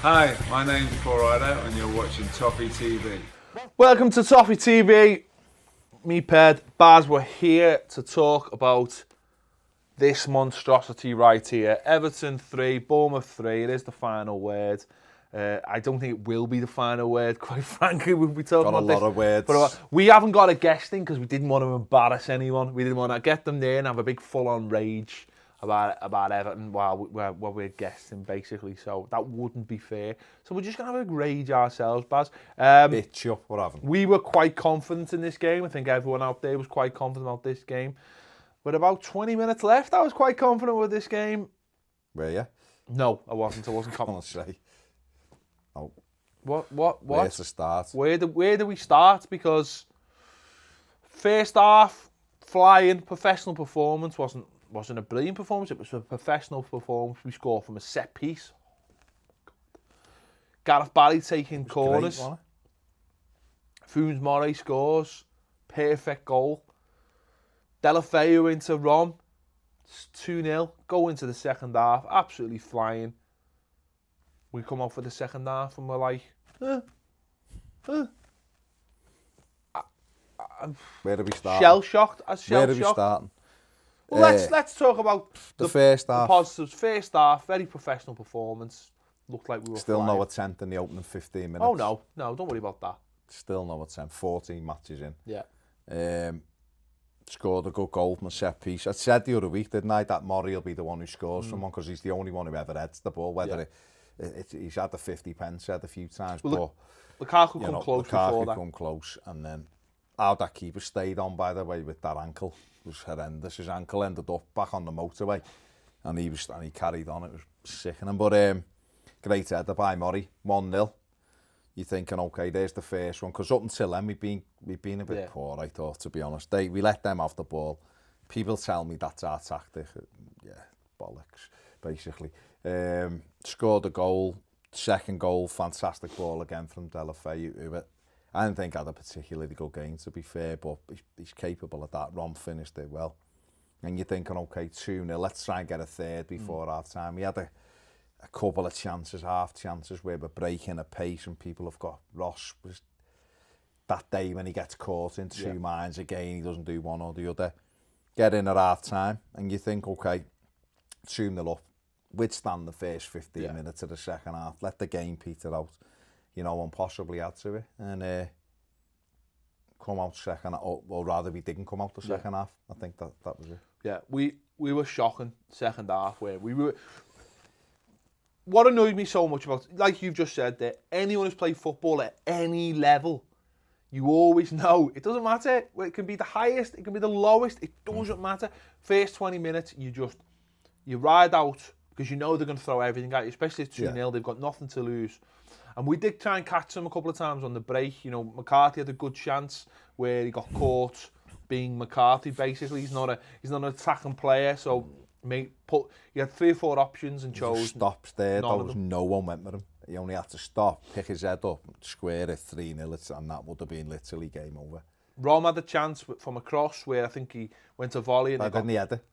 Hi, my name's Paul Ryder and you're watching Toffee TV. Welcome to Toffee TV. Me, Ped, Baz, we're here to talk about this monstrosity right here. Everton 3, Bournemouth 3. It is the final word. I don't think it will be the final word, quite frankly. We'll be talking about this. Got a lot of words. But we haven't got a guest in because we didn't want to embarrass anyone. We didn't want to get them there and have a big full-on rage about Everton while we're guesting, basically. So that wouldn't be fair. So we're just going to have a rage ourselves, Baz. Bitch up, what haven't We were quite confident in this game. I think everyone out there was quite confident about this game. With about 20 minutes left, I was quite confident with this game. Were you? No, I wasn't. I wasn't confident. Honestly. Oh. What? Where's the start? Where do we start? Because first half, flying, professional performance. Wasn't a brilliant performance. It was a professional performance. We scored from a set piece. Gareth Barry taking corners. Funes Mori scores. Perfect goal. Delafeu into Rom. It's 2-0. Go into the second half. Absolutely flying. We come out for the second half and we're like, Where do we start? shell-shocked. Where do we start? Well, let's talk about the first half. The positives. First half, very professional performance. Looked like we were Still flying. no attempt in the opening 15 minutes. Oh, no, don't worry about that. Still no attempt. 14 matches in. Yeah. Scored a good goal from a set piece. I said the other week, didn't I, that Mori will be the one who scores from one because he's the only one who ever heads the ball. Whether he's had the 50 pence head a few times, well, Lukaku come close Lukaku before that. come close, and then how that keeper stayed on, by the way, with that ankle was horrendous. His ankle ended up back on the motorway, and he carried on. It was sickening, but great header by Mori, 1-0. You're thinking, okay, there's the first one, because up until then we've been a bit poor, I thought, to be honest. We let them off the ball. People tell me that's our tactic. Yeah, bollocks, basically. Scored a goal, second goal, fantastic ball again from Delafeu, who I didn't think had a particularly good game, to be fair, but he's capable of that. Rom finished it well. And you're thinking, okay, 2-0, let's try and get a third before half time. We had a couple of chances, half chances, where we're breaking a pace and people have got Ross was that day when he gets caught in two minds again, he doesn't do one or the other. Get in at half time and you think, okay, 2-0 up, withstand the first 15 minutes of the second half, let the game peter out, and possibly add to it, and come out second, or rather we didn't come out the second half. I think that was it. Yeah, we were shocking second half where we were. What annoyed me so much about, like you've just said there, anyone who's played football at any level, you always know, it doesn't matter, it can be the highest, it can be the lowest, it doesn't matter. First 20 minutes, you ride out, because you know they're going to throw everything at you, especially at 2-0, they've got nothing to lose. And we did try and catch them a couple of times on the break. McCarthy had a good chance where he got caught being McCarthy, basically. He's not an attacking player, so he had 3 or 4 options and chose. Stops there, no one went with him. He only had to stop, pick his head up, square it 3-0, and that would have been literally game over. Rom had a chance from a cross where I think he went to volley and didn't he head it?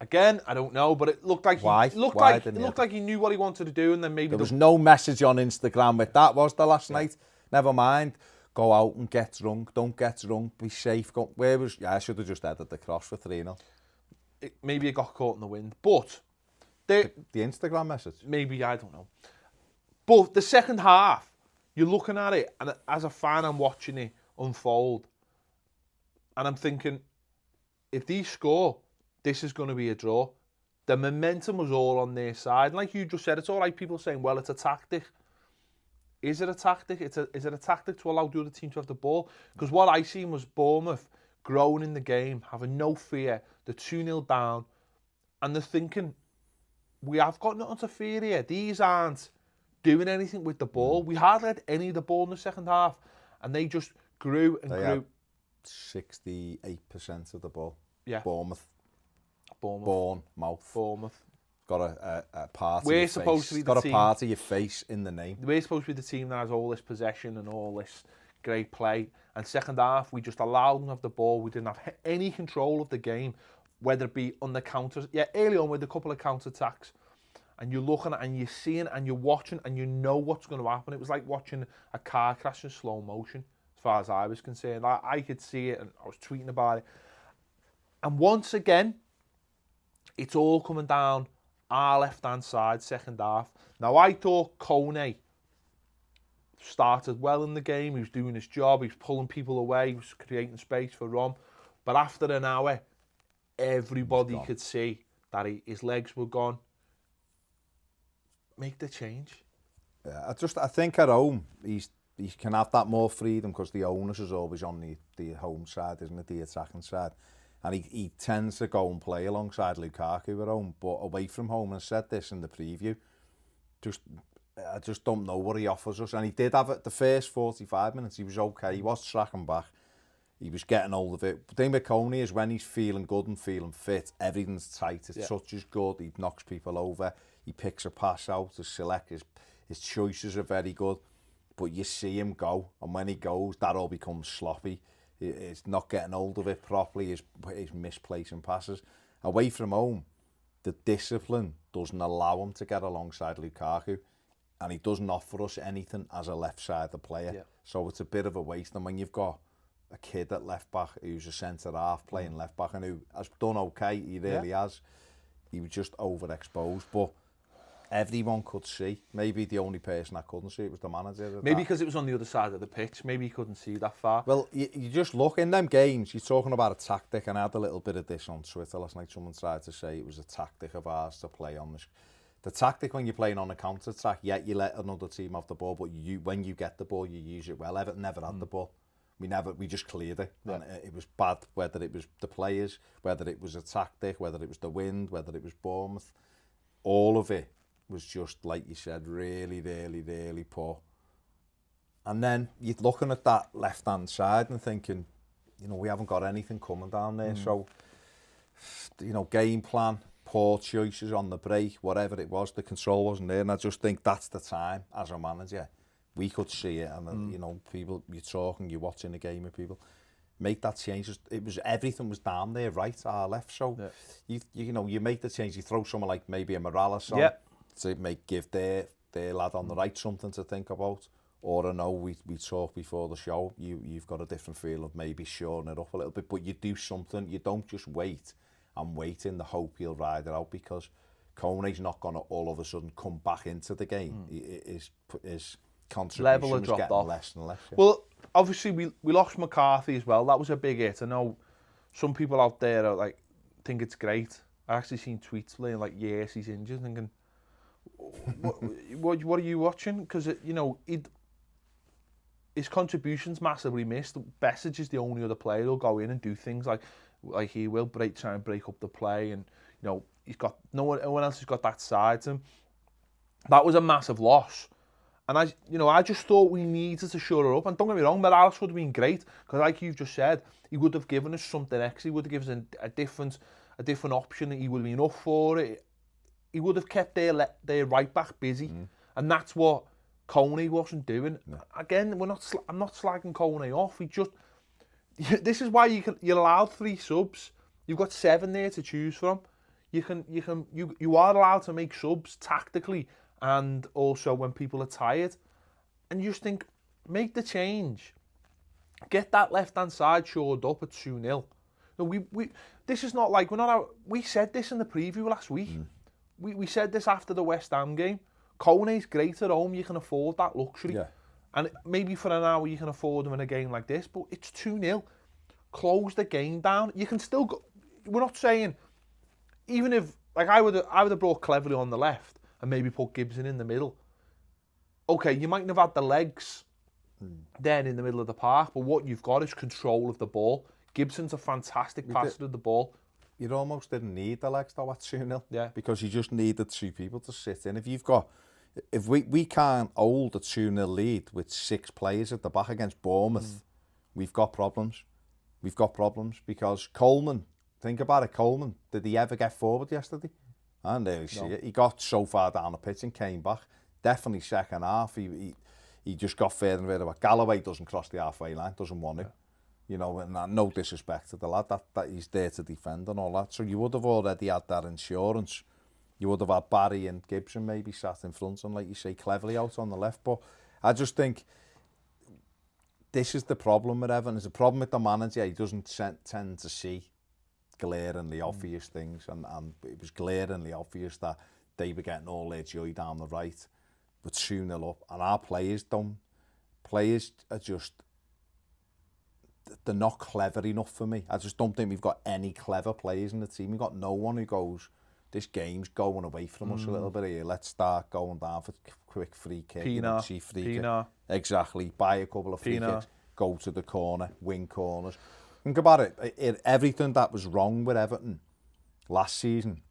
Again, I don't know, but it looked like he looked like he knew what he wanted to do, and then maybe there was no message on Instagram with that, was there, last night? Never mind. Go out and get drunk. Don't get drunk. Be safe. I should have just headed the cross for 3-0. Maybe it got caught in the wind, but the Instagram message. Maybe, I don't know. But the second half, you're looking at it, and as a fan, I'm watching it unfold, and I'm thinking, if these score, this is going to be a draw. The momentum was all on their side. And like you just said, it's all right, people saying, well, it's a tactic. Is it a tactic? Is it a tactic to allow the other team to have the ball? Because what I seen was Bournemouth growing in the game, having no fear. They're 2-0 down. And they're thinking, we have got nothing to fear here. These aren't doing anything with the ball. We hardly had any of the ball in the second half. And they just grew and grew. Had 68% of the ball. Yeah. Bournemouth. Bournemouth. Got a part of We're your supposed face. to be the Got team. A part of your face in the name. We're supposed to be the team that has all this possession and all this great play. And second half, we just allowed them to have the ball. We didn't have any control of the game, whether it be on the counters. Yeah, early on with a couple of counter-attacks. and you're looking at, and you're seeing, and you're watching, and you know what's going to happen. It was like watching a car crash in slow motion, as far as I was concerned. I could see it, and I was tweeting about it. And once again, it's all coming down our left-hand side, second half. Now, I thought Kone started well in the game. He was doing his job. He was pulling people away. He was creating space for Rom. But after an hour, everybody could see that his legs were gone. Make the change. Yeah, I think at home, he can have that more freedom because the onus is always on the home side, isn't it, the attacking side. And he tends to go and play alongside Lukaku at home, but away from home, and I said this in the preview, I just don't know what he offers us. And he did have it the first 45 minutes, he was okay, he was tracking back, he was getting hold of it. The thing with Kone is when he's feeling good and feeling fit, everything's tight, his touch is good, he knocks people over, he picks a pass out, his choices are very good, but you see him go, and when he goes, that all becomes sloppy. He's not getting hold of it properly, he's misplacing passes. Away from home, the discipline doesn't allow him to get alongside Lukaku, and he doesn't offer us anything as a left-sided player. Yeah. So it's a bit of a waste. And when you've got a kid at left-back who's a centre-half playing left-back and who has done okay, he really has, he was just overexposed. But everyone could see. Maybe the only person that couldn't see it was the manager. Maybe because it was on the other side of the pitch. Maybe he couldn't see that far. Well, you just look in them games. You're talking about a tactic, and I had a little bit of this on Twitter last night. Someone tried to say it was a tactic of ours to play on this. The tactic when you're playing on a counter attack, you let another team have the ball, but when you get the ball, you use it well. Everton never had the ball. We just cleared it, and it was bad. Whether it was the players, whether it was a tactic, whether it was the wind, whether it was Bournemouth, all of it was just, like you said, really, really, really poor. And then you're looking at that left-hand side and thinking, we haven't got anything coming down there. So, game plan, poor choices on the break, whatever it was, the control wasn't there. And I just think that's the time, as a manager, we could see it. And, people, you're talking, you're watching the game with people, make that change. Everything was down there, right, our left. So, you make the change, you throw someone like maybe a Morales on, to give their lad on the right something to think about. Or I know we talked before the show, you've got a different feel of maybe shoring it up a little bit, but you do something. You don't just wait in the hope he'll ride it out, because Kone's not going to all of a sudden come back into the game. His contribution is getting off. Less and less. Yeah. Well, obviously we lost McCarthy as well. That was a big hit. I know some people out there are think it's great. I actually seen tweets playing yes, he's injured, thinking, what are you watching? Because his contribution's massively missed. Bessage is the only other player who'll go in and do things like he will try and break up the play, and he's got no one else has got that side to him. That was a massive loss, and I just thought we needed to shore her up. And don't get me wrong, Morales would have been great, because like you've just said, he would have given us something extra. He would have given us a different option. He would have been up for it. He would have kept their right back busy, and that's what Kone wasn't doing. No. Again, I'm not slagging Kone off. This is why you're allowed 3 subs. You've got 7 there to choose from. You are allowed to make subs tactically, and also when people are tired. And you just think, make the change. Get that left-hand side shored up at 2-0. This is not like, we said this in the preview last week. We said this after the West Ham game. Kone's great at home, you can afford that luxury. Yeah. And maybe for an hour you can afford him in a game like this, but it's 2-0. Close the game down. You can still go. We're not saying, even if, I would have brought Cleverly on the left and maybe put Gibson in the middle. Okay, you mightn't have had the legs then in the middle of the park, but what you've got is control of the ball. Gibson's a fantastic passer of the ball. You almost didn't need the legs though at 2-0, because you just needed 2 people to sit in. If we can't hold a 2-0 lead with 6 players at the back against Bournemouth, we've got problems. We've got problems, because Coleman, think about it, Coleman, did he ever get forward yesterday? I didn't really see it. He got so far down the pitch and came back. Definitely second half, he just got further and further. Galloway doesn't cross the halfway line, doesn't want to. And no disrespect to the lad, that he's there to defend and all that. So you would have already had that insurance You would have had Barry and Gibson maybe sat in front and, like you say, cleverly out on the left. But I just think this is the problem with Everton. There's a problem with the manager. He doesn't tend to see glaringly obvious things, and it was glaringly obvious that they were getting all their joy down the right, but 2-0 up, and our players don't. Players are just, they're not clever enough for me. I just don't think we've got any clever players in the team. We've got no one who goes, this game's going away from us a little bit here. Let's start going down for quick free kick. Pina. Exactly. Buy a couple of free kicks, go to the corner, win corners. Think about it. Everything that was wrong with Everton last season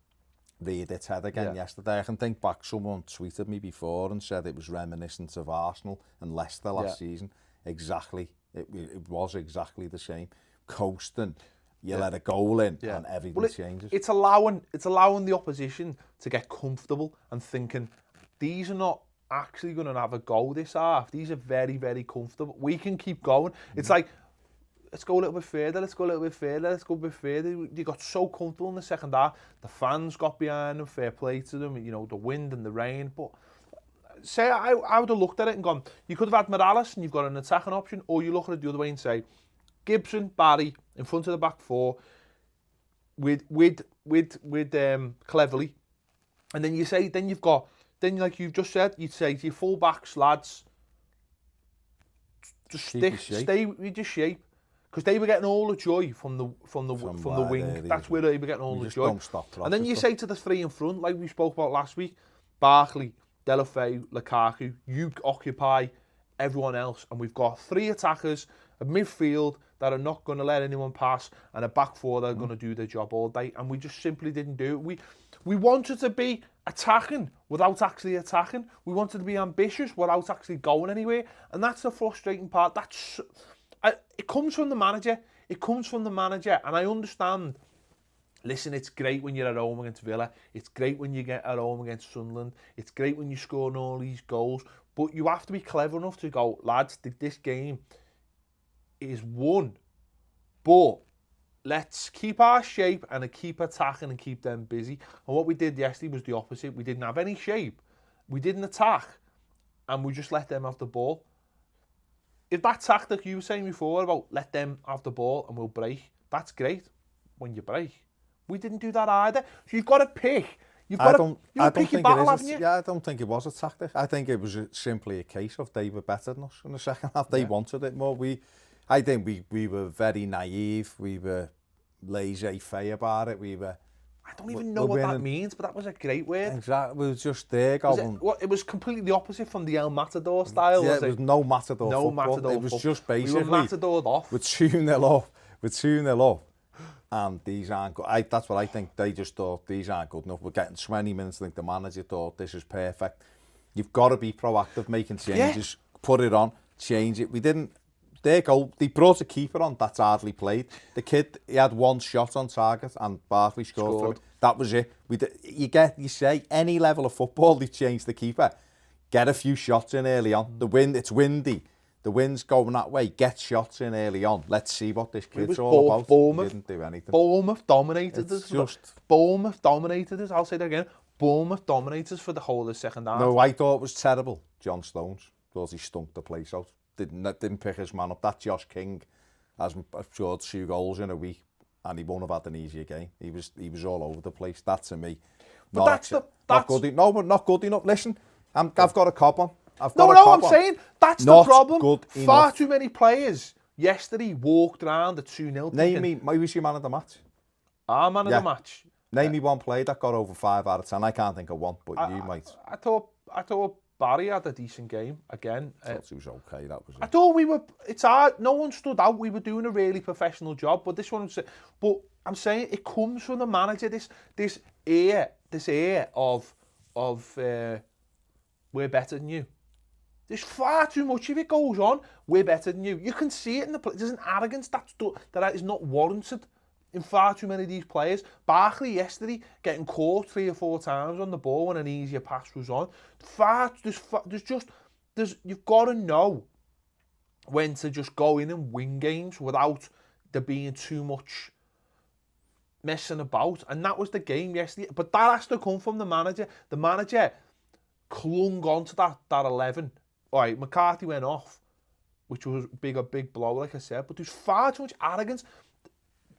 reared its head again yesterday. I can think back, someone tweeted me before and said it was reminiscent of Arsenal and Leicester last season. Exactly. It was exactly the same. Coasting, you let a goal in and everything changes. It's allowing the opposition to get comfortable and thinking, these are not actually going to have a go this half. These are very, very comfortable. We can keep going. It's like, let's go a little bit further, let's go a little bit further, let's go a bit further. They got so comfortable in the second half. The fans got behind them, fair play to them, you know, the wind and the rain. But say, I would have looked at it and gone, you could have had Morales and you've got an attacking option, or you look at it the other way and say, Gibson, Barry, in front of the back four, with Cleverly. And then you say, then like you've just said, you'd say to your full backs, lads, just stay with your shape. Because they were getting all the joy from the wing. That's where they were getting all the joy. Don't stop and then you say to the three in front, like we spoke about last week, Barkley, Delafeu, Lukaku, you occupy everyone else. And we've got three attackers, a midfield that are not going to let anyone pass, and a back four that are going to do their job all day. And we just simply didn't do it. We wanted to be attacking without actually attacking. We wanted to be ambitious without actually going anywhere. And that's the frustrating part. It comes from the manager. It comes from the manager. And I understand, listen, it's great when you're at home against Villa. It's great when you get at home against Sunderland. It's great when you're scoring all these goals. But you have to be clever enough to go, lads, this game is won. But let's keep our shape and keep attacking and keep them busy. And what we did yesterday was the opposite. We didn't have any shape. We didn't attack. And we just let them have the ball. If that tactic you were saying before about let them have the ball and we'll break, that's great when you break. We didn't do that either. So you've got to pick. You've got to pick your battle, haven't you? Yeah, I don't think it was a tactic. I think it was simply a case of they were better than us in the second half. They wanted it more. I think we were very naive. We were laissez-faire about it. I don't even know what that means, but that was a great word. Exactly. We were just there going... It was completely the opposite from the El Matador style, yeah, was it? Was no Matador no football. Matador it was football. Just basically... We were Matadored off. We're 2-0 up. We're 2-0 up. And these aren't good. That's what I think. They just thought these aren't good enough. We're getting 20 minutes. I think the manager thought this is perfect. You've got to be proactive, making changes. Yeah. Put it on. Change it. We didn't... Their goal, they brought a keeper on, that's hardly played. The kid, he had one shot on target and Barkley scored for him. That was it. You say, any level of football, they changed the keeper. Get a few shots in early on. It's windy. The wind's going that way. Get shots in early on. Let's see what this kid's all about. Bournemouth, didn't do anything. Bournemouth dominated us. Bournemouth dominated us. I'll say that again. Bournemouth dominated us for the whole of the second half. No, I thought it was terrible. John Stones. Thought he stunk the place out. Didn't pick his man up. That Josh King has scored 2 goals in a week, and he won't have had an easier game. He was all over the place. That to me, not good enough. Listen, I've got a cop on. I'm saying that's the problem. Good Far enough. too many players yesterday walked around the 2-0. Name me, who's your man of the match? Our man of the match. Name me one player that got over 5 out of 10. I can't think of one, but you might. I thought Barry had a decent game again. I thought he was okay. That was it. I thought we were. It's hard. No one stood out. We were doing a really professional job. But this one, but I'm saying it comes from the manager. This air of we're better than you. There's far too much of it goes on. We're better than you. You can see it in the play. There's an arrogance that is not warranted in far too many of these players. Barkley yesterday getting caught 3 or 4 times on the ball when an easier pass was on. You've got to know when to just go in and win games without there being too much messing about, and that was the game yesterday. But that has to come from the manager. The manager clung on to that 11. All right, McCarthy went off, which was a big blow, like I said. But there's far too much arrogance.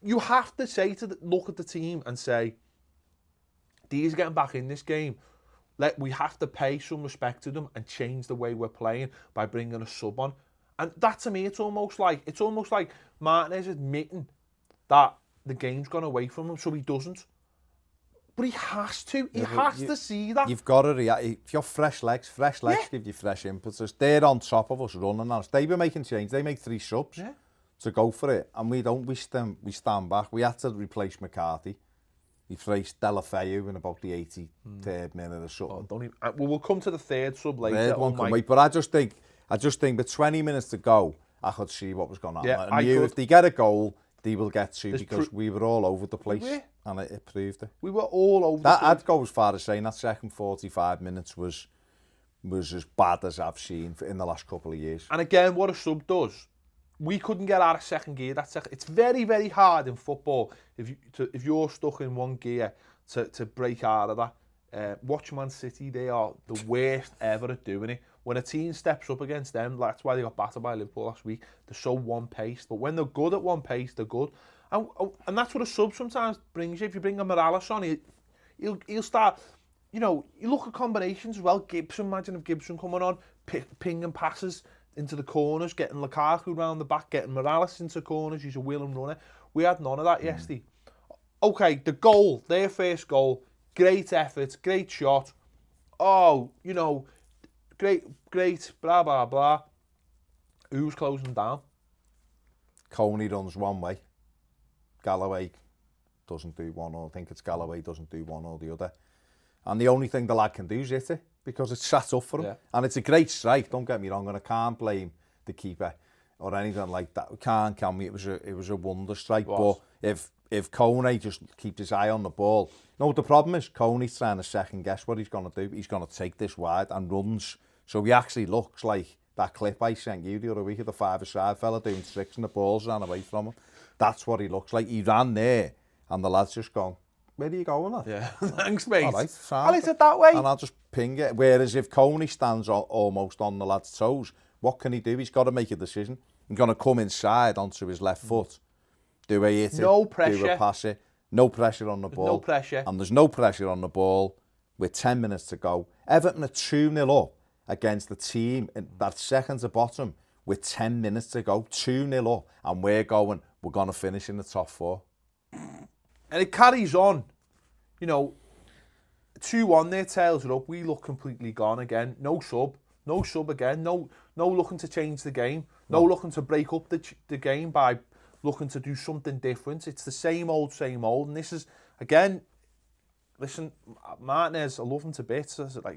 You have to say look at the team and say, these are getting back in this game. We have to pay some respect to them and change the way we're playing by bringing a sub on. And that, to me, it's almost like Martinez admitting that the game's gone away from him, so he doesn't. But he has to. He has to see that. You've got to react. If you're fresh legs give you fresh impetus. They're on top of us running on us. They were making change. They make 3 subs to go for it, and we don't. We stand back. We had to replace McCarthy. He faced Delafeu in about the 83rd minute or something. Don't even, we'll come to the third sub later. Third one can wait, but I just think with 20 minutes to go, I could see what was going on. Yeah, I knew if they get a goal, they will get 2 because we were all over the place, and it proved it. We were all over that. I'd go as far as saying that second 45 minutes was as bad as I've seen in the last couple of years. And again, what a sub does, we couldn't get out of second gear. It's very, very hard in football if you're stuck in one gear to break out of that. Watch Man City, they are the worst ever at doing it. When a team steps up against them, that's why they got battered by Liverpool last week. They're so one-paced. But when they're good at one pace, they're good. And that's what a sub sometimes brings you. If you bring a Morales on, he'll start, you look at combinations as well. Gibson, imagine if Gibson coming on, pinging passes into the corners, getting Lukaku round the back, getting Morales into corners. He's a willing runner. We had none of that yesterday. Okay, the goal, their first goal, great effort, great shot. Oh, great, blah, blah, blah. Who's closing down? Coney runs one way. Galloway doesn't do one, or I think it's Galloway doesn't do one or the other. And the only thing the lad can do is hit it, because it's sat up for him. Yeah. And it's a great strike, don't get me wrong, and I can't blame the keeper or anything like that. We can't, can we? It was a wonder strike. But if Coney just keeps his eye on the ball, the problem is Coney's trying to second guess what he's going to do. He's going to take this wide and runs. So he actually looks like that clip I sent you the other week of the 5-a-side fella doing tricks and the balls ran away from him. That's what he looks like. He ran there and the lad's just gone, where are you going, lad? Yeah, thanks, mate. All right, I'll hit it that way. And I'll just ping it. Whereas if Coney stands almost on the lad's toes, what can he do? He's got to make a decision. He's going to come inside onto his left foot. Do a hit it? No pressure. Do a pass it? No pressure on the ball. No pressure. And there's no pressure on the ball with 10 minutes to go. Everton are 2-0 up against the team that's second to bottom with 10 minutes to go. 2-0 up. And we're going to finish in the top 4. And it carries on. 2-1 there, tails it up. We look completely gone again. No sub again. No looking to change the game. No looking to break up the game by looking to do something different. It's the same old. And this is, again, listen, Martinez, I love him to bits, but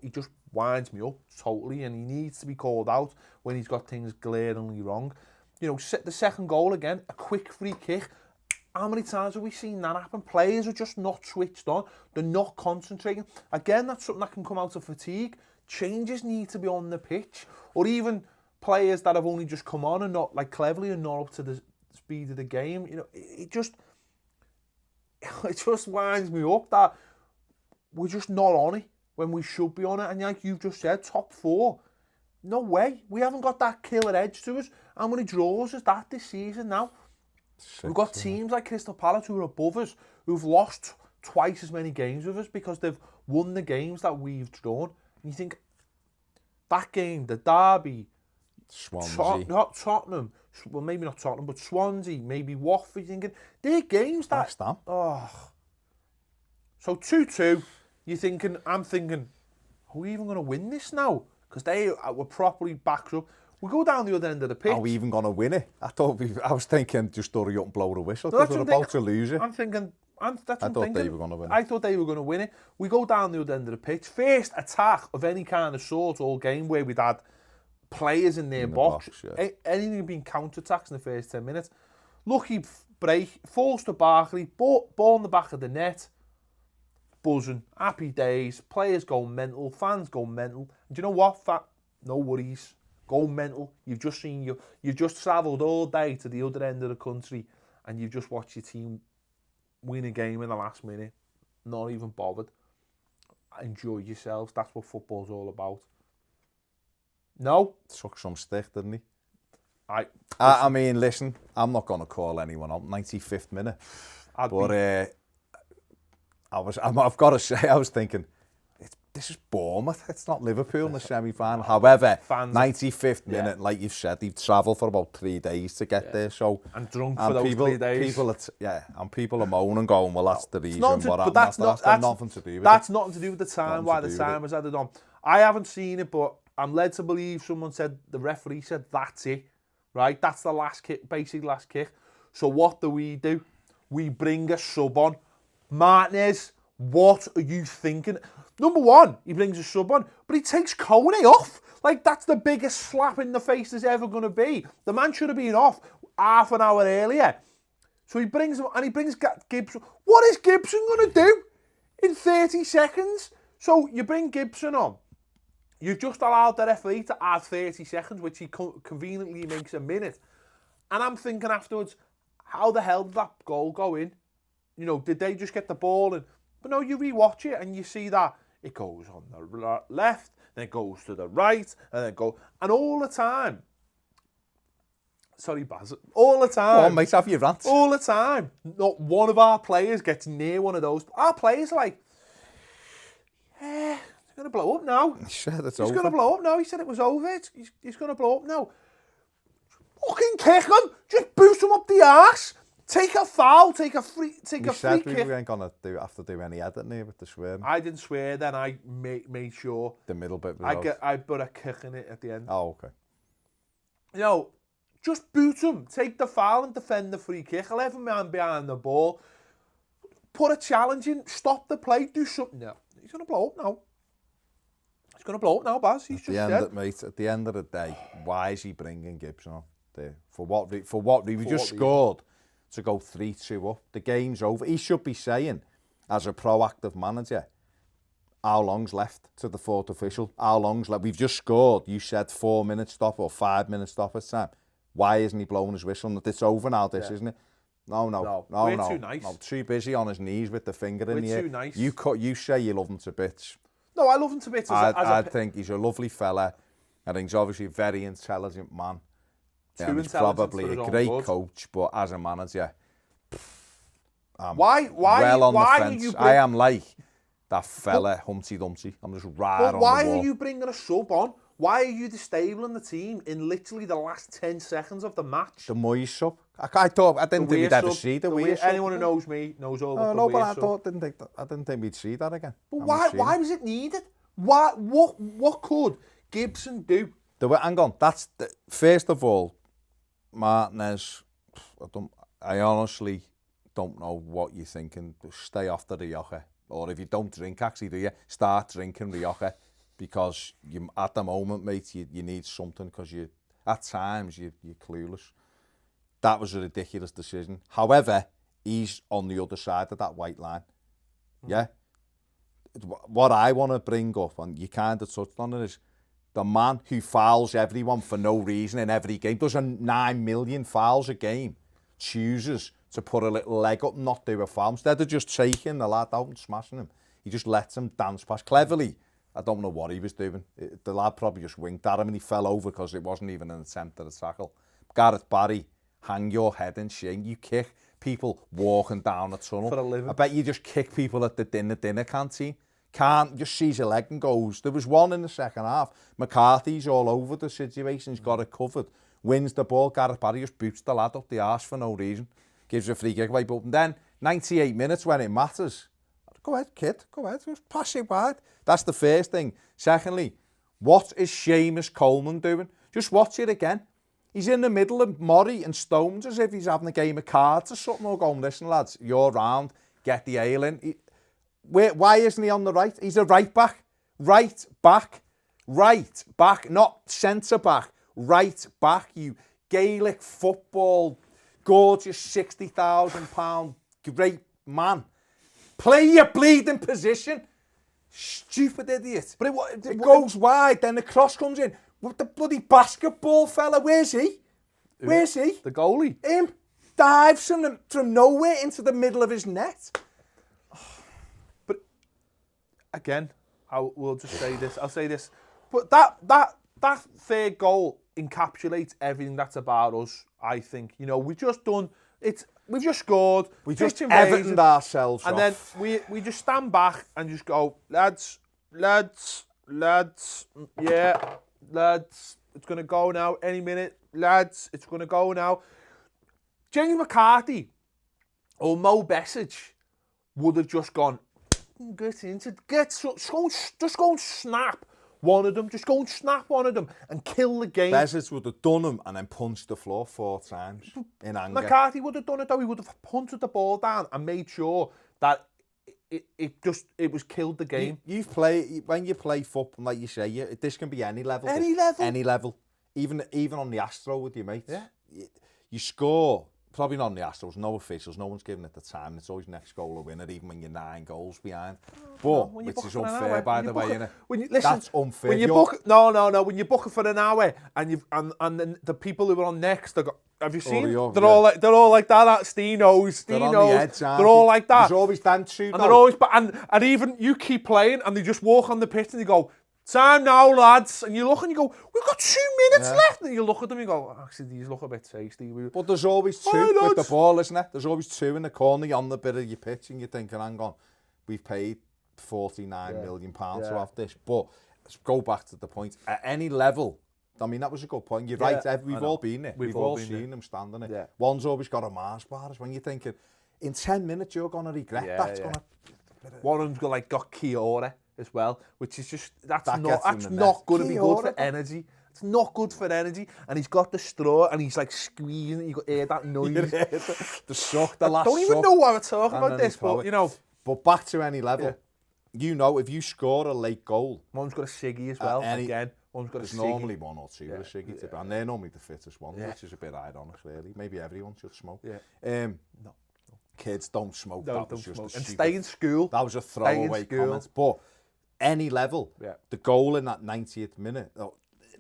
he just winds me up totally, and he needs to be called out when he's got things glaringly wrong. The second goal again, a quick free kick. How many times have we seen that happen? Players are just not switched on. They're not concentrating. Again, that's something that can come out of fatigue. Changes need to be on the pitch. Or even players that have only just come on and not, cleverly, and not up to the speed of the game. It just winds me up that we're just not on it when we should be on it. And like you've just said, top 4. No way. We haven't got that killer edge to us. How many draws is that this season now? We've got teams like Crystal Palace who are above us, who've lost twice as many games with us because they've won the games that we've drawn. And you think, that game, the derby, Swansea, not Tottenham, well, maybe not Tottenham, but Swansea, maybe Watford, you're thinking, they're games that... West Ham. Oh. So 2-2, I'm thinking, are we even going to win this now? Because they were properly backed up. We go down the other end of the pitch. Are we even going to win it? I was thinking just hurry up and blow the whistle because we're about to lose it. I'm thinking... I thought they were going to win it. I thought they were going to win it. We go down the other end of the pitch. First attack of any kind of sort all game where we'd had players in their box. Yeah. Anything being counter-attacks in the first 10 minutes. Lucky break. Falls to Barkley. Ball in the back of the net. Buzzing. Happy days. Players go mental. Fans go mental. And do you know what? No worries. Go mental. You've just travelled all day to the other end of the country and you've just watched your team win a game in the last minute, not even bothered. Enjoy yourselves. That's what football's all about. No? Took some stick, didn't he? I mean, listen, I'm not going to call anyone up. 95th minute. I've got to say, I was thinking, this is Bournemouth. It's not Liverpool in the semi-final. However, 95th minute, like you've said, they've travelled for about 3 days to get there. So and drunk for those 3 days. People are moaning, going, well, that's the reason. But that's nothing to do with it. That's nothing to do with the time, why the time was added on. I haven't seen it, but I'm led to believe someone said, the referee said, that's it. Right? That's the last kick, basic last kick. So what do? We bring a sub on. Martinez, what are you thinking? Number one, he brings a sub on, but he takes Coney off. Like, that's the biggest slap in the face there's ever going to be. The man should have been off half an hour earlier. So he brings him, and he brings Gibson. What is Gibson going to do in 30 seconds? So you bring Gibson on. You've just allowed the referee to add 30 seconds, which he conveniently makes a minute. And I'm thinking afterwards, how the hell did that goal go in? You know, did they just get the ball in? But no, you rewatch it and you see that it goes on the left, then it goes to the right, and then and all the time. Sorry, Baz. All the time. Go on, mate, have your rant. All the time. Not one of our players gets near one of those. Our players are like, it's going to blow up now. He's going to blow up now. He said it was over. He's going to blow up now. Fucking kick him. Just boost him up the arse. Take a foul. Take a free kick. We ain't going to have to do any editing here with the swearing. I didn't swear then. I made sure. The middle bit. I put a kick in it at the end. Oh, okay. You know, just boot him. Take the foul and defend the free kick. 11 man behind the ball. Put a challenge in. Stop the play. Do something. No, he's going to blow up now. He's going to blow up now, Baz. He's just dead. Mate, at the end of the day, why is he bringing Gibson on there? For what? We just scored to go 3-2 up. The game's over. He should be saying, as a proactive manager, how long's left to the fourth official? How long's left? We've just scored. You said 4 minutes stop or 5 minutes stop at time. Why isn't he blowing his whistle? It's over now, isn't it? No. We're too nice. No, too busy on his knees with the finger in the air. Too nice. You say you love him to bits. No, I love him to bits. I think he's a lovely fella. I think he's obviously a very intelligent man. He's probably a great coach, but as a manager, why well on the fence. I am like that fella, Humpty Dumpty. I'm just right on the wall. Why are you bringing a sub on? Why are you disabling the team in literally the last 10 seconds of the match? The Moyes sub. I didn't think we'd ever see the Moyes sub. Anyone who knows me knows all about the Moyes sub. I didn't think we'd see that again. But why was it needed? What could Gibson do? Hang on. First of all, Martinez, I honestly don't know what you're thinking. Stay off the Rioja. Or if you don't drink, actually, do you? Start drinking Rioja. Because at the moment, mate, you need something because at times you're clueless. That was a ridiculous decision. However, he's on the other side of that white line. Yeah? What I want to bring up, and you kind of touched on it, is the man who fouls everyone for no reason in every game, does 9 million fouls a game, chooses to put a little leg up and not do a foul. Instead of just taking the lad out and smashing him, he just lets him dance past cleverly. I don't know what he was doing. The lad probably just winked at him and he fell over because it wasn't even an attempt at a tackle. Gareth Barry, hang your head in shame. You kick people walking down a tunnel. For a living. I bet you just kick people at the dinner canteen. Can't just sees a leg and goes. There was one in the second half. McCarthy's all over the situation. He's got it covered. Wins the ball. Gareth Barry just boots the lad up the arse for no reason. Gives a free kick away. But then, 98 minutes when it matters. Go ahead, kid. Go ahead. Just pass it wide. That's the first thing. Secondly, what is Seamus Coleman doing? Just watch it again. He's in the middle of Murray and Stones as if he's having a game of cards or something. Or going, listen, lads, you're round. Get the ale in. Why isn't he on the right? He's a right back. Right back. Right back. Not centre back. Right back. You Gaelic football, gorgeous £60,000 great man. Play your bleeding position. Stupid idiot. But it goes wide, then the cross comes in. What the bloody basketball fella? Where's he? Where's he? The goalie. Him. dives from nowhere into the middle of his net. But again, we'll just say this. I'll say this. But that third goal encapsulates everything that's about us, I think. You know, we've just done it. We've just scored. We just Evertoned ourselves and off. then we just stand back and just go, lads, yeah, lads, it's going to go now any minute. Lads, it's going to go now. James McCarthy or Mo Besic would have just gone, just go and snap one of them. Just go and snap one of them and kill the game. Besic would have done him and then punched the floor 4 times in anger. McCarthy would have done it though. He would have punted the ball down and made sure that it was killed the game. When you play football, like you say, this can be any level. Any level. Even on the Astro with your mates. Yeah. You score, probably not on the Astros, no officials, no one's giving it the time. It's always next goal or winner, even when you're 9 goals behind. But, which is unfair, by the way, innit? That's unfair. When you book, no, when you book it for an hour and then the people who are on next, have you seen? They're all like that. Steve-knows. They're on the edge, they're all like that. There's always dancing. And they're always, and even you keep playing and they just walk on the pitch and they go, time now, lads. And you look and you go, we've got 2 minutes left. And you look at them and you go, actually, these look a bit tasty. But there's always 2 with the ball, isn't there? There's always 2 in the corner on the bit of your pitch and you're thinking, hang on, we've paid £49 million to have this. But let's go back to the point. At any level, I mean, that was a good point. You're right. We've all been there. We've all seen them standing there. Yeah. One's always got a Mars bar. When you're thinking, in 10 minutes, you're going to regret that. One of them's got Kiora as well, which is just that's not going to be good for energy. It's not good for energy. And he's got the straw and he's like squeezing. You got hear that noise. The suck, the last. I don't even know why we're talking about this, but you know. But back to any level, you know, if you score a late goal, one's got a ciggy as well. Again, one's got a ciggy. There's normally 1 or 2 with a ciggy, and they're normally the fittest ones, which is a bit ironic, really. Maybe everyone should smoke. No. Kids don't smoke. No, that don't was just smoke. A and stupid, stay in school. That was a throwaway comment. But any level, the goal in that 90th minute,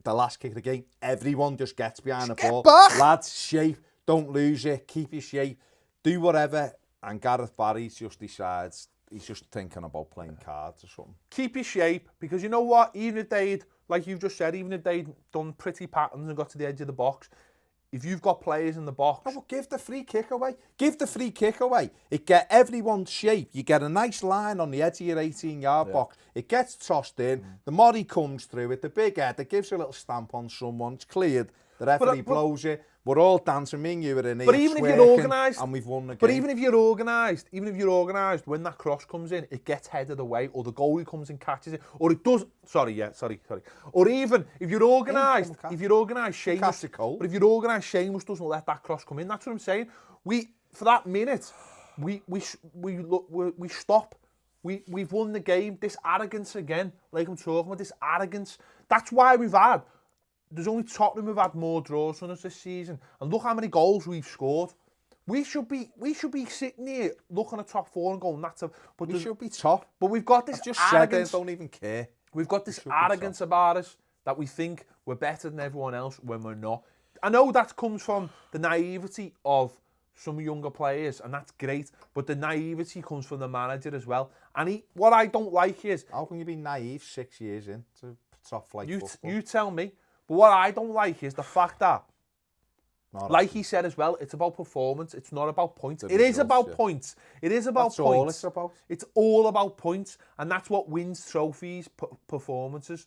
the last kick of the game, everyone just gets behind the ball. Back. Lads, shape, don't lose it, keep your shape, do whatever. And Gareth Barry just decides he's just thinking about playing cards or something. Keep your shape, because you know what? Even if they'd, like you've just said, even if they'd done pretty patterns and got to the edge of the box, if you've got players in the box... Oh, well, give the free kick away. Give the free kick away. It get everyone's shape. You get a nice line on the edge of your 18-yard box. It gets tossed in. The Mori comes through it. The big head, it gives a little stamp on someone. It's cleared. The referee blows it. We're all dancing. Me and you are in here. But even if you're organised... And we've won the game. But even if you're organised, when that cross comes in, it gets headed away, or the goalie comes and catches it, or it does... Sorry. Or even if you're organised, Seamus... But if you're organised, Seamus doesn't let that cross come in. That's what I'm saying. For that minute, we stop. We've won the game. This arrogance again, like I'm talking about, this arrogance. That's why there's only Tottenham who've had more draws than us this season. And look how many goals we've scored. We should be sitting here looking at top 4 and going, we should be top. But we've got this arrogance. Don't even care. We've got this arrogance about us that we think we're better than everyone else when we're not. I know that comes from the naivety of some younger players, and that's great. But the naivety comes from the manager as well. And what I don't like is... How can you be naive 6 years into top flight football? You tell me. But what I don't like is the fact that, like he said as well, it's about performance. It's not about points. It is about points. It is about points. That's all it's about. It's all about points. And that's what wins trophies, performances.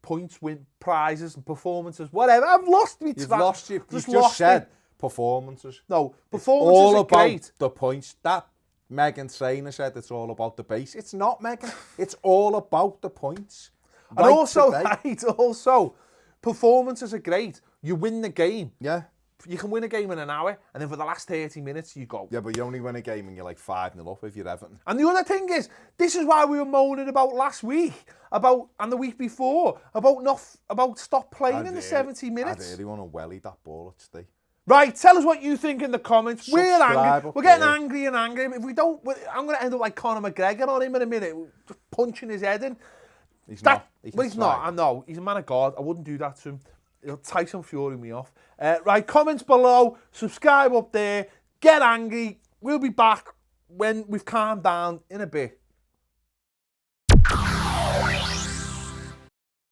Points win prizes and performances. Whatever. I've lost me. You've lost you. You've just said performances. No, performances are all great. About the points. That Megan Trainor said it's all about the base. It's not, Megan. It's all about the points. And also, performances are great. You win the game. Yeah. You can win a game in an hour, and then for the last 30 minutes, you go. Yeah, but you only win a game and you're like 5-0 up if you're Everton. And the other thing is, this is why we were moaning about last week, and the week before, about stop playing in the 70 minutes. I really want to welly that ball at Steve. Right, tell us what you think in the comments. We're angry. We're getting angry and angry. If we don't, I'm going to end up like Conor McGregor on him in a minute, just punching his head in. He's not. He's not. I know. He's a man of God. I wouldn't do that to him. Tyson Fury me off. Right, comments below, subscribe up there, get angry. We'll be back when we've calmed down in a bit.